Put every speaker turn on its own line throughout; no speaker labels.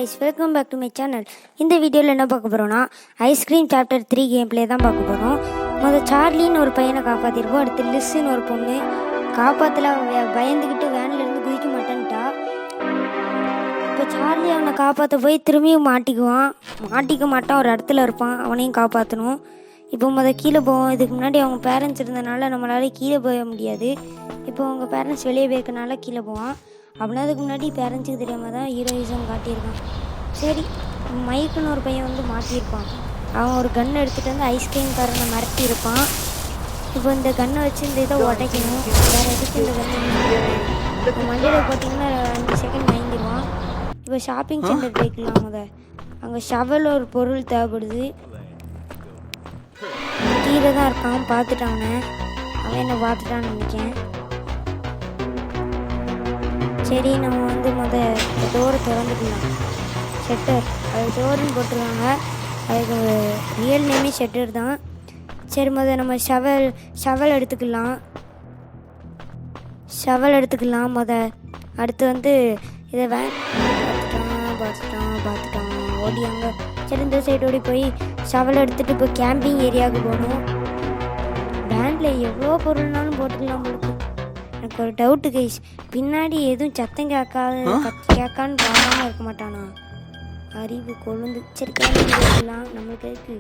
Guys, welcome back to my channel. இந்த வீடியோவில் என்ன பார்க்க போகிறோன்னா, ஐஸ்கிரீம் சாப்டர் 3 கேம் பிளே தான் பார்க்க போகிறோம். முதல் சார்லின்னு ஒரு பையனை காப்பாற்றிருப்போம். அடுத்து லிஸ்ஸுன்னு ஒரு பொண்ணு காப்பாற்றல, பயந்துக்கிட்டு வேன்லேருந்து குதிக்க மாட்டேன்ட்டா. இப்போ சார்லி அவனை காப்பாற்ற போய் திரும்பியும் மாட்டிக்க மாட்டான், ஒரு இடத்துல இருப்பான், அவனையும் காப்பாற்றணும். இப்போ கீழே போவோம். இதுக்கு முன்னாடி அவங்க பேரண்ட்ஸ் இருந்தனால நம்மளால கீழே போக முடியாது. இப்போ அவங்க பேரண்ட்ஸ் வெளியே போயிருக்கனால கீழே போவான். அப்படின்னா அதுக்கு முன்னாடி பேரண்ட்ஸுக்கு தெரியாமல் தான் ஹீரோயிசம் காட்டியிருக்கான். சரி, மைக்குன்னு ஒரு பையன் மாட்டியிருப்பான். அவன் ஒரு கன் எடுத்துகிட்டு ஐஸ்கிரீம் காரனை மிரட்டி இருப்பான். இப்போ இந்த கன்னை வச்சு இந்த இதை உடைக்கணும். வேறு எதுக்கு இந்த கன்று மண்டையில் போட்டிங்கன்னா 5 செகண்ட் வாங்கிடுவான். இப்போ ஷாப்பிங் சென்டர் போய்க்கலாம். அங்கே ஷவல் ஒரு பொருள் தேவைப்படுது. கீழே தான் இருக்கான், பார்த்துட்டான். அவன் என்ன பார்த்துட்டான்னு நினைக்கிறேன். சரி, நம்ம டோரை திறந்துக்கலாம். ஷட்டர், அது டோருன்னு போட்டுருவாங்க. அதுக்கு ரியல் நேமே ஷட்டர் தான். சரி, நம்ம ஷவல் எடுத்துக்கலாம். அடுத்து இதை பார்த்துட்டான் ஓடியாங்க. சரி, இந்த சைடு ஓடி போய் ஷவல் எடுத்துகிட்டு இப்போ கேம்பிங் ஏரியாவுக்கு போகணும். பேண்டில் எவ்வளோ பொருள்னாலும் போட்டுக்கலாம். உங்களுக்கு எனக்கு ஒரு டவுட்டு கைஸ், பின்னாடி எதுவும் சத்தம் கேட்கான்னு பார்க்காம இருக்க மாட்டானா? அறிவு கொழுந்து. சரி, கேட்கலாம் நம்மளுக்கு இருக்கு.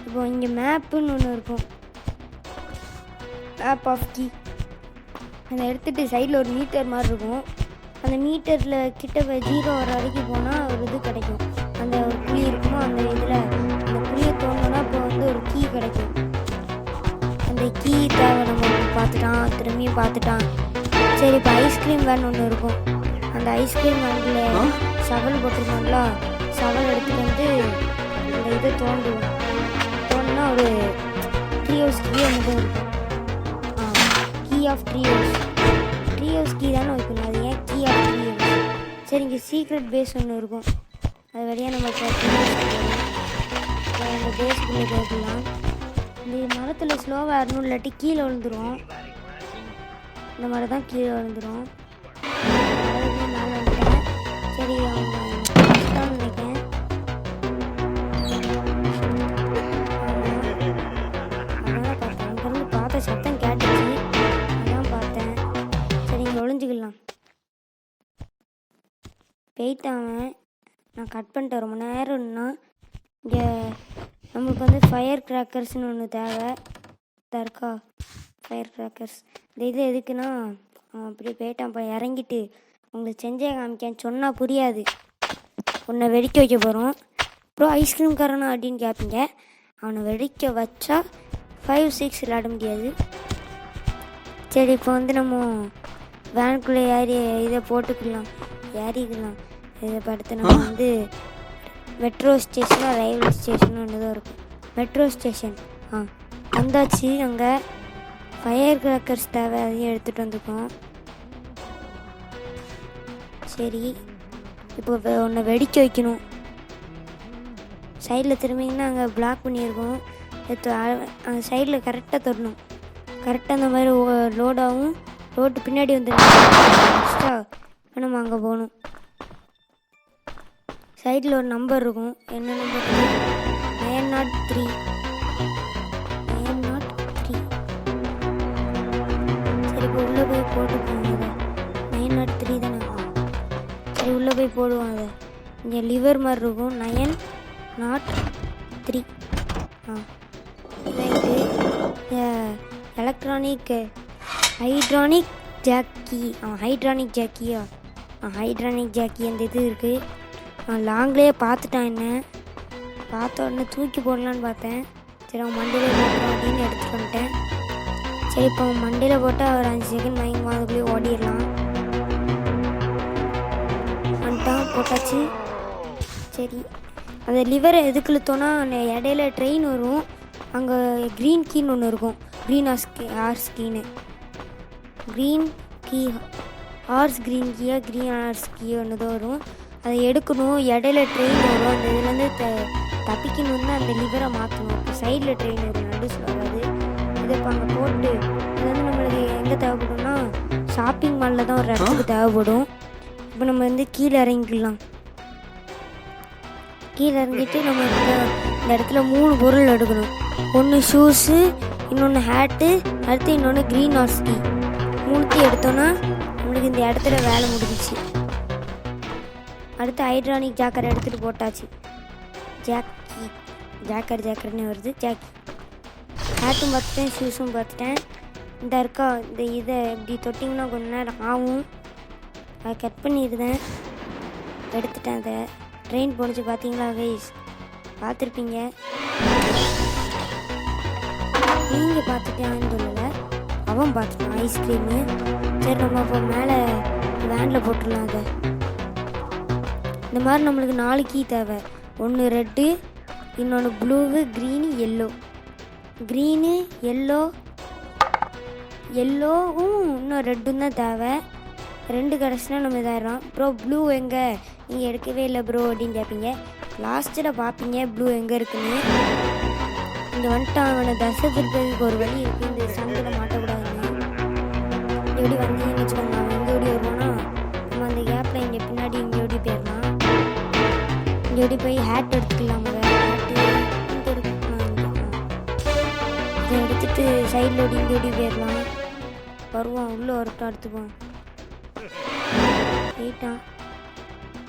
இப்போ இங்கே மேப்புன்னு ஒன்று இருக்கும், மேப் ஆஃப் கீ. அதை எடுத்துகிட்டு சைடில் ஒரு மீட்டர் மாதிரி இருக்கும். அந்த மீட்டரில் கிட்ட 0 வர வரைக்கும் போனால் ஒரு இது கிடைக்கும். அந்த ஒரு குழி இருக்குமோ, அந்த இதில் அந்த குழியை தோணுன்னா இப்போ ஒரு கீ கிடைக்கும். அந்த கீ தேவை. நம்ம பார்த்துட்டான், திரும்பியும் பார்த்துட்டான். சரி, இப்போ ஐஸ்கிரீம் வேன் ஒன்று இருக்கும். அந்த ஐஸ்கிரீம் வேனில் ஷவல் போட்டிருக்காங்களா, ஷவல் எடுத்துகிட்டு அந்த இதை தோணுன்னா ஒரு ட்ரீஹவுஸ் கீ ஒன்று இருக்கும். கீ ஆஃப் ட்ரீஹவுஸ் கீ தானே வைக்கணும். அது ஏன் கீ ஆஃப் ட்ரீஹவுஸ்? சரி, இங்கே சீக்ரெட் பேஸ் ஒன்று இருக்கும். அது வழியாக நம்ம அந்த பேஸ்க்குள்ளே போய்க்கலாம். இந்த மரத்தில் ஸ்லோவாக வரணும், இல்லாட்டி கீழே விழுந்துடும். இந்த மாதிரி தான் கீழே விழுந்துடும். நான் வந்துட்டேன். சரி, அவங்க நினைக்கிறேன். அதனால் பார்த்தேன், அங்கேருந்து பார்த்த சத்தம் கேட்டுச்சு, அதான் பார்த்தேன். சரி, இங்கே ஒழிஞ்சிக்கலாம். போயிட்டான். நான் கட் பண்ணிட்டேன். ரொம்ப நேரம்னா இங்கே நம்மளுக்கு ஃபயர் கிராக்கர்ஸ்னு ஒன்று தேவை. இருக்கா ஃபயர் கிராக்கர்ஸ்? இந்த இது எதுக்குன்னா, அப்படியே போயிட்டான்ப்பா. இறங்கிட்டு உங்களுக்கு செஞ்சே காமிக்கேன்னு சொன்னால் புரியாது. உன்னை வெடிக்க வைக்க போகிறோம். அப்புறம் ஐஸ்கிரீம் காரனா அப்படின்னு கேட்பீங்க. அவனை வெடிக்க வச்சா 5-6 விளையாட முடியாது. சரி, இப்போ நம்ம வேனுக்குள்ளே இதை போட்டுக்கலாம், ஏறிக்கலாம். இதை படுத்து நம்ம மெட்ரோ ஸ்டேஷனாக ரயில்வே ஸ்டேஷன் ஒன்று தான் இருக்கும். மெட்ரோ ஸ்டேஷன் வந்தாச்சு. அங்கே ஃபயர் கிராக்கர்ஸ் தேவை, அதையும் எடுத்துகிட்டு வந்துருக்கோம். சரி, இப்போ ஒன்றை வெடிக்க வைக்கணும். சைடில் திரும்பிங்கன்னா அங்கே பிளாக் பண்ணியிருக்கோம். அங்கே சைடில் கரெக்டாக தொடணும். கரெக்டாக அந்த மாதிரி லோடாகவும் ரோட்டு பின்னாடி எக்ஸ்ட்ரா நம்ம அங்கே போகணும். சைடில் ஒரு நம்பர் இருக்கும். என்ன நம்பர்? 903. சரி, இப்போ உள்ளே போய் போட்டுருக்காங்க. 903 தானே? சரி, உள்ளே போய் போடுவோம். அதை இங்கே லிவர் மாதிரி இருக்கும். 903. ரைட்டு. ஹைட்ரானிக் ஜாக்கி அந்த இது இருக்குது. லாங்லேயே பார்த்துட்டான். என்ன பார்த்த உடனே தூக்கி போடலான்னு பார்த்தேன். சரி, அவன் மண்டையில் போட்டுறான் அப்படின்னு எடுத்துகிட்டு வந்துட்டேன். சரி, இப்போ அவன் மண்டையில் போட்டால் ஒரு 5 செகண்ட் வாங்கி அதுக்குள்ளேயே ஓடிடலாம். வந்துட்டான், போட்டாச்சு. சரி, அந்த லிவரை எதுக்கு இழுத்தோன்னா இடையில ட்ரெயின் வரும். அங்கே க்ரீன் கீன்னு ஒன்று இருக்கும். க்ரீன் ஹார்ஸ் கீன்னு. க்ரீன் ஹார்ஸ் கீ ஒன்று தான் வரும். அதை எடுக்கணும். இடையில ட்ரெயின் வரும். அந்த இதுலேருந்து தப்பிக்கணும்னு அந்த லிவரை மாற்றணும். இப்போ சைடில் ட்ரெயின் வரும், நடுஸில் வராது. இதை இப்போ அங்கே போட்டு இது நம்மளுக்கு எங்கே தேவைப்படும்னா ஷாப்பிங் மாலில் தான் ஒரு இடத்துக்கு தேவைப்படும். இப்போ நம்ம வந்து கீழே இறங்கிக்கலாம். கீழே இறங்கிட்டு நம்ம இந்த இடத்துல 3 பொருள் எடுக்கணும். ஒன்று ஷூஸு, இன்னொன்று ஹேட்டு, அடுத்து இன்னொன்று க்ரீன் ஹார்ஸ் கீ. 3த்தையும் எடுத்தோன்னா நம்மளுக்கு இந்த இடத்துல வேலை முடிஞ்சிச்சு. அடுத்து ஹைட்ரானிக் ஜாக்கர் எடுத்துகிட்டு போட்டாச்சு. ஜாக்கர்னு வருது. ஜாக்கி ஹேட்டும் பார்த்துட்டேன், ஷூஸும் பார்த்துட்டேன். இந்த இருக்கா இந்த இதை இப்படி தொட்டிங்கன்னா கொஞ்ச நேரம் ஆகும். அதை கட் பண்ணிடுறேன், எடுத்துட்டேன். அதை ட்ரெயின் போணுச்சு பார்த்தீங்களா கைஸ்? பார்த்துருப்பீங்க, நீங்கள் பார்த்துட்டான்னு சொல்லலை, அவன் பார்த்துட்டான் ஐஸ்கிரீமு. சரி நம்ம அப்போ மேலே வேனில் போட்டுடலாம். அதை இந்த மாதிரி நம்மளுக்கு 4 கீ தேவை. ஒன்று ரெட்டு, இன்னொன்று ப்ளூவு, க்ரீனு, எல்லோ. க்ரீனு, எல்லோவும் இன்னும் ரெட்டும் தான் தேவை. 2 கிடச்சுன்னா நம்ம இதாயிடும். ப்ரோ ப்ளூ எங்கே, நீங்கள் எடுக்கவே இல்லை ப்ரோ அப்படின்னு கேட்பீங்க. லாஸ்ட்டில் பார்ப்பீங்க ப்ளூ எங்கே இருக்குன்னு. இங்கே வந்துட்டு அவனை தசை திருப்பதுக்கு ஒரு வழி இருக்குது. இந்த சந்தில் மாட்டக்கூடாதுன்னு எப்படி வந்தீங்கன்னு வச்சுக்கோங்க. அவன் எங்கே ஓடி வருவானா, நம்ம அந்த கேப்பில் இங்கே பின்னாடி இங்கே ஓடி போயிடலாம். இங்கே ஓடி போய் ஹேட் எடுத்துக்கலாம். ஹேட்டு இதை எடுத்துட்டு சைடில் ஓடி இங்கே ஓடி போயிடலாம். வருவான், உள்ளே வரட்டும், எடுத்துக்குவான். போயிட்டான்.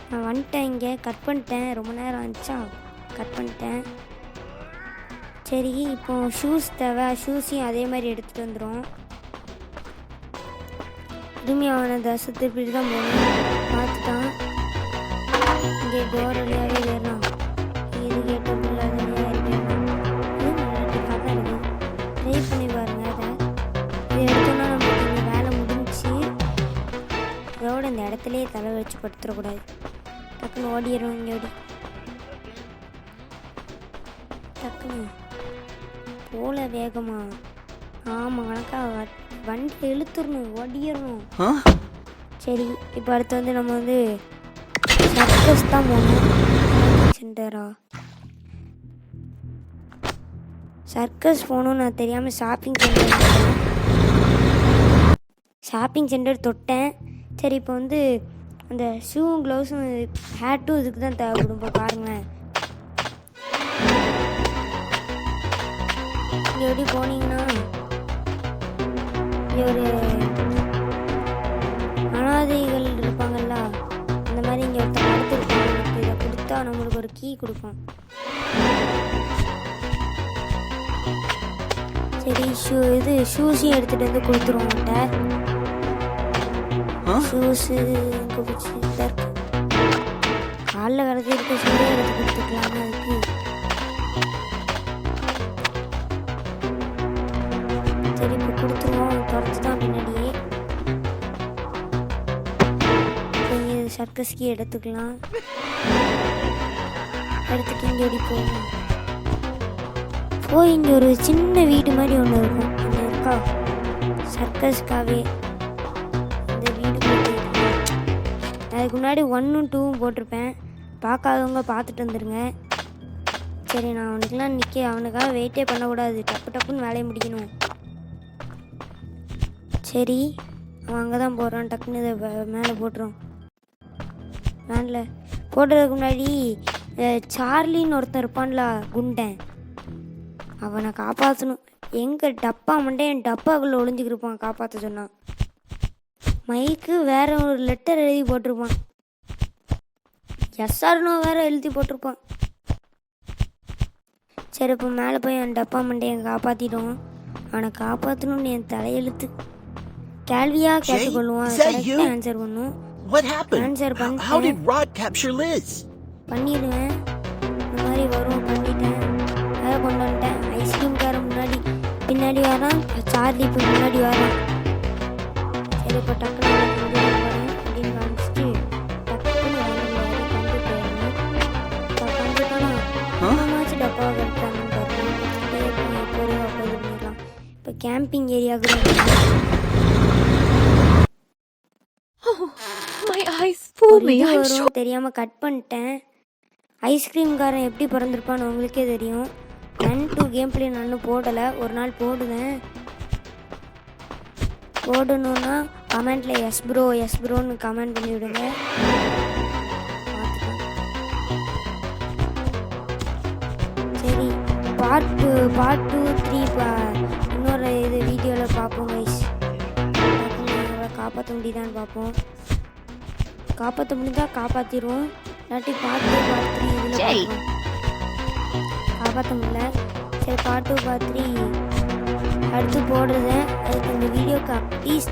நான் வந்துட்டேன், இங்கே கட் பண்ணிட்டேன். ரொம்ப நேரம் ஆச்சா, கட் பண்ணிட்டேன். சரி இப்போ ஷூஸ் தேவை. ஷூஸையும் அதே மாதிரி எடுத்துகிட்டு வந்துடும். திரும்பி அவனை தசை திருப்பிட்டு தான் போகணும். பார்த்துட்டான், இங்கே டோர் வழியாகவே ஏறலாம். இது கேட்டதில்ல, ட்ரை பண்ணி பாருங்க. அதை இதை எடுத்தோன்னா நம்மளுக்கு இந்த வேலை முடிஞ்சு. இதோட இந்த இடத்துலையே தலை வச்சு படுத்துடக்கூடாது. டக்குன்னு ஓடிடும். இங்கே ஓடி டக்குன்னு போல வேகமா. ஆமாம், கணக்காக வண்டி இழுத்துடணும், ஓடிடணும். சரி இப்போ அடுத்து வந்து நம்ம வந்து சர்க்கஸ் தான் போகணும். சென்டரா சர்க்கஸ் போகணும். நான் தெரியாமல் ஷாப்பிங் சென்டர் தொட்டேன். சரி இப்போ வந்து அந்த ஷூவும் க்ளவுஸும் ஹேட்டும் இதுக்கு தான் தேவைப்படும். இப்போ பாருங்களேன், இங்கே எப்படி போனீங்கன்னா இங்கே ஒரு அனாதைகள் இருப்பாங்கல்ல, அந்த மாதிரி இங்கே ஒருத்தர் அடுத்துருப்பாங்க. இதை கொடுத்தா நம்மளுக்கு ஒரு கீ கொடுப்போம். சரி ஷூஸையும் எடுத்துகிட்டு வந்து கொடுத்துருவோம்ட்ட. ஷூஸு இங்கே பிடிச்சி இருக்கு, காலில் கிடச்சி இருக்க ஷூஸே எடுத்து கொடுத்துக்கலான்னு அதுக்கு. சரி இப்போ கொடுத்துருவோம், துரத்துதான் பின்னாடியே. சர்க்கஸ்க்கு எடுத்துக்கலாம். எடுத்துட்டு இங்கே ஓடி போகணும். போய் இங்கே ஒரு சின்ன வீடு மாதிரி ஒன்று இருக்கும். அங்கே இருக்கா சர்க்கஸ்க்காகவே இந்த வீடு போட்டு. அதுக்கு முன்னாடி 1ம் 2ம் போட்டிருப்பேன். பார்க்காதவங்க பார்த்துட்டு வந்துடுங்க. சரி நான் அவனுக்குலாம் அவனுக்காக வெயிட்டே பண்ணக்கூடாது. டப்புன்னு வேலையை முடிக்கணும். சரி அவன் அங்கே தான் போகிறான். டக்குன்னு இதை மேலே போட்டுரும். வேனில் போடுறதுக்கு முன்னாடி சார்லின்னு ஒருத்தன் இருப்பான்ல குண்டன், அவனை காப்பாற்றணும். எங்கே டப்பா மண்டே என் டப்பாக்குள்ளே ஒளிஞ்சிக்கிருப்பான். காப்பாற்ற சொன்னான். மைக்கு வேற ஒரு லெட்டர் எழுதி போட்டிருப்பான். எஸ்ஆர்னோ வேற எழுதி போட்டிருப்பான். சரி இப்போ மேலே போய் என் டப்பா மண்டையை காப்பாற்றிடுவோம். அவனை காப்பாற்றணும்னு என் தலையெழுத்து. கேள்வியாக கேட்டுக்கொள்ளுவான். கரெக்டாக ஆன்சர் பண்ணும்.
What happened?
Answer
How did Rod capture Liz?
பண்ணிடுவேன். இந்த மாதிரி வரும். பண்ணிட்டேன். அதை கொண்டு வந்துட்டேன். ஐஸ்கிரீம்காரன் பின்னாடி வரான். சார்லி இப்போ முன்னாடி வரான். சரி இப்போ டக்குன்னு வரேன் அப்படின்னு காமிச்சிட்டு டக்குன்னு கொண்டு போயிடணும். இப்போ பண்ணிட்டோன்னா நம்மாச்சு டப்பாவை கட்டுறாங்கன்னு பார்க்கலாம். பொருளாக பண்ணிடலாம். இப்போ கேம்பிங் ஏரியாவுக்கு தெரியாம கட் பண்ணிட்டேன். ஐஸ்கிரீம்காரன் எப்படி பிறந்திருப்பான்னு உங்களுக்கே தெரியும். 1-2 கேம் பிளே நான் போடலை. ஒரு நாள் போடுவேன். போடணுன்னா கமெண்ட்டில் எஸ் ப்ரோன்னு கமெண்ட் பண்ணி விடுங்க. சரி, பார்ட் 2 3 இன்னொரு இது வீடியோவில் பார்ப்போம் கைஸ். காப்பாற்ற முடியுதான்னு பார்ப்போம். காப்பாற்ற முடிஞ்சா காப்பாற்றிடுவோம், இல்லாட்டி பார்ட் 2 பார்ட் 3 இதில் பார்ப்போம். காப்பாற்ற முடியல. சரி, பார்ட் 2 பார்ட் 3 அடுத்து போடுறேன். அதுக்கு இந்த வீடியோக்கு ப்ளீஸ்